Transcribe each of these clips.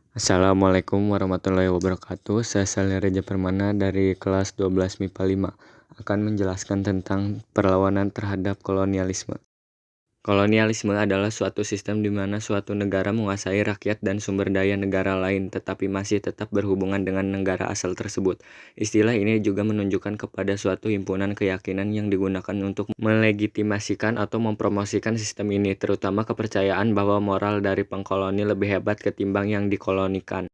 Assalamualaikum warahmatullahi wabarakatuh. Saya Salih Reja Permana dari kelas 12 MIPA 5 akan menjelaskan tentang perlawanan terhadap kolonialisme. Kolonialisme adalah suatu sistem di mana suatu negara menguasai rakyat dan sumber daya negara lain tetapi masih tetap berhubungan dengan negara asal tersebut. Istilah ini juga menunjukkan kepada suatu himpunan keyakinan yang digunakan untuk melegitimasikan atau mempromosikan sistem ini, terutama kepercayaan bahwa moral dari pengkoloni lebih hebat ketimbang yang dikolonikan.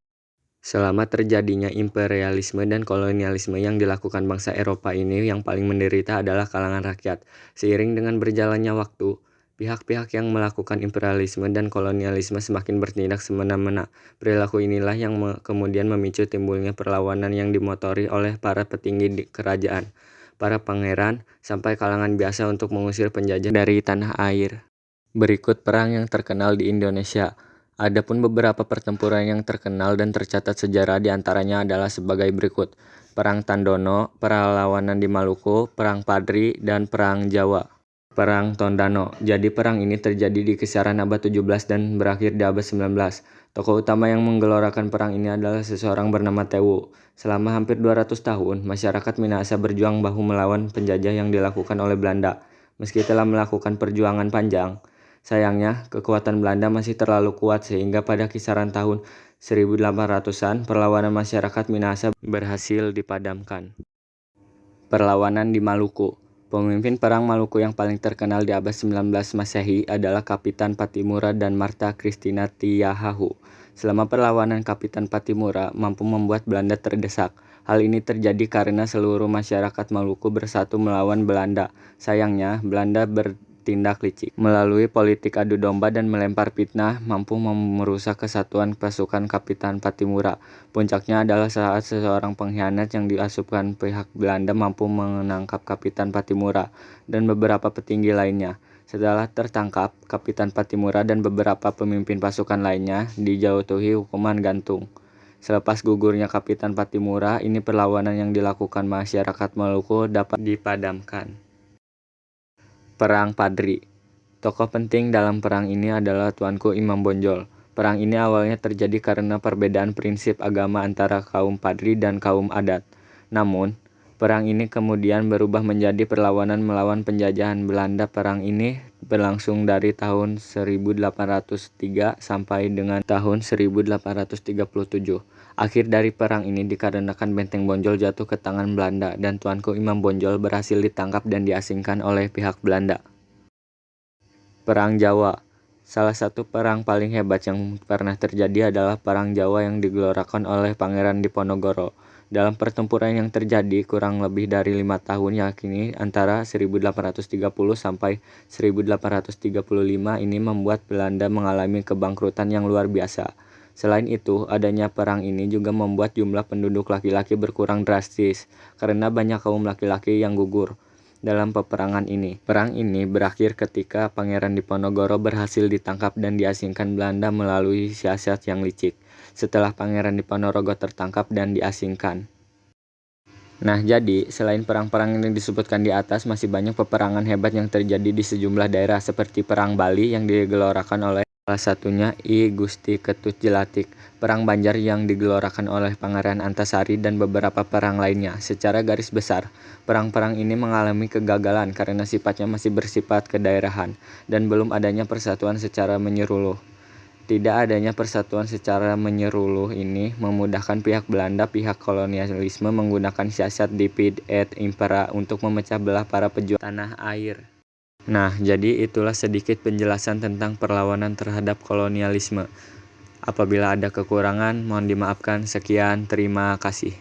Selama terjadinya imperialisme dan kolonialisme yang dilakukan bangsa Eropa ini, yang paling menderita adalah kalangan rakyat. Seiring dengan berjalannya waktu, pihak-pihak yang melakukan imperialisme dan kolonialisme semakin bertindak semena-mena. Perilaku inilah yang kemudian memicu timbulnya perlawanan yang dimotori oleh para petinggi di kerajaan, para pangeran, sampai kalangan biasa untuk mengusir penjajah dari tanah air. Berikut perang yang terkenal di Indonesia. Adapun beberapa pertempuran yang terkenal dan tercatat sejarah diantaranya adalah sebagai berikut: Perang Tandono, perlawanan di Maluku, Perang Padri, dan Perang Jawa. Perang Tondano. Jadi perang ini terjadi di kisaran abad 17 dan berakhir di abad 19. Tokoh utama yang menggelorakan perang ini adalah seseorang bernama Tewu. Selama hampir 200 tahun, masyarakat Minahasa berjuang bahu melawan penjajah yang dilakukan oleh Belanda. Meski telah melakukan perjuangan panjang, sayangnya, kekuatan Belanda masih terlalu kuat sehingga pada kisaran tahun 1800-an perlawanan masyarakat Minahasa berhasil dipadamkan. Perlawanan di Maluku. Pemimpin perang Maluku yang paling terkenal di abad 19 Masehi adalah Kapitan Patimura dan Marta Christina Tiahahu. Selama perlawanan, Kapitan Patimura mampu membuat Belanda terdesak. Hal ini terjadi karena seluruh masyarakat Maluku bersatu melawan Belanda. Sayangnya, Belanda bertindak licik. Melalui politik adu domba dan melempar fitnah, mampu merusak kesatuan pasukan Kapitan Patimura. Puncaknya adalah saat seseorang pengkhianat yang diasupkan pihak Belanda mampu menangkap Kapitan Patimura dan beberapa petinggi lainnya. Setelah tertangkap, Kapitan Patimura dan beberapa pemimpin pasukan lainnya dijatuhi hukuman gantung. Selepas gugurnya Kapitan Patimura, ini perlawanan yang dilakukan masyarakat Maluku dapat dipadamkan. Perang Padri. Tokoh penting dalam perang ini adalah Tuanku Imam Bonjol. Perang ini awalnya terjadi karena perbedaan prinsip agama antara kaum Padri dan kaum adat. Namun, perang ini kemudian berubah menjadi perlawanan melawan penjajahan Belanda. Perang ini berlangsung dari tahun 1803 sampai dengan tahun 1837. Akhir dari perang ini dikarenakan benteng Bonjol jatuh ke tangan Belanda dan Tuanku Imam Bonjol berhasil ditangkap dan diasingkan oleh pihak Belanda. Perang Jawa. Salah satu perang paling hebat yang pernah terjadi adalah Perang Jawa yang digelorakan oleh Pangeran Diponegoro. Dalam pertempuran yang terjadi kurang lebih dari 5 tahun, yakni antara 1830 sampai 1835, ini membuat Belanda mengalami kebangkrutan yang luar biasa. Selain itu, adanya perang ini juga membuat jumlah penduduk laki-laki berkurang drastis, karena banyak kaum laki-laki yang gugur dalam peperangan ini. Perang ini berakhir ketika Pangeran Diponegoro berhasil ditangkap dan diasingkan Belanda melalui siasat yang licik. Setelah Pangeran Diponegoro tertangkap dan diasingkan. Nah, jadi selain perang-perang yang disebutkan di atas, masih banyak peperangan hebat yang terjadi di sejumlah daerah seperti Perang Bali yang digelorakan oleh salah satunya I Gusti Ketut Jelatik, Perang Banjar yang digelorakan oleh Pangeran Antasari, dan beberapa perang lainnya. Secara garis besar, perang-perang ini mengalami kegagalan karena sifatnya masih bersifat kedaerahan dan belum adanya persatuan secara menyeluruh. Tidak adanya persatuan secara menyeluruh ini memudahkan pihak Belanda, pihak kolonialisme menggunakan siasat divide et impera untuk memecah belah para pejuang tanah air. Nah, jadi itulah sedikit penjelasan tentang perlawanan terhadap kolonialisme. Apabila ada kekurangan, mohon dimaafkan. Sekian, terima kasih.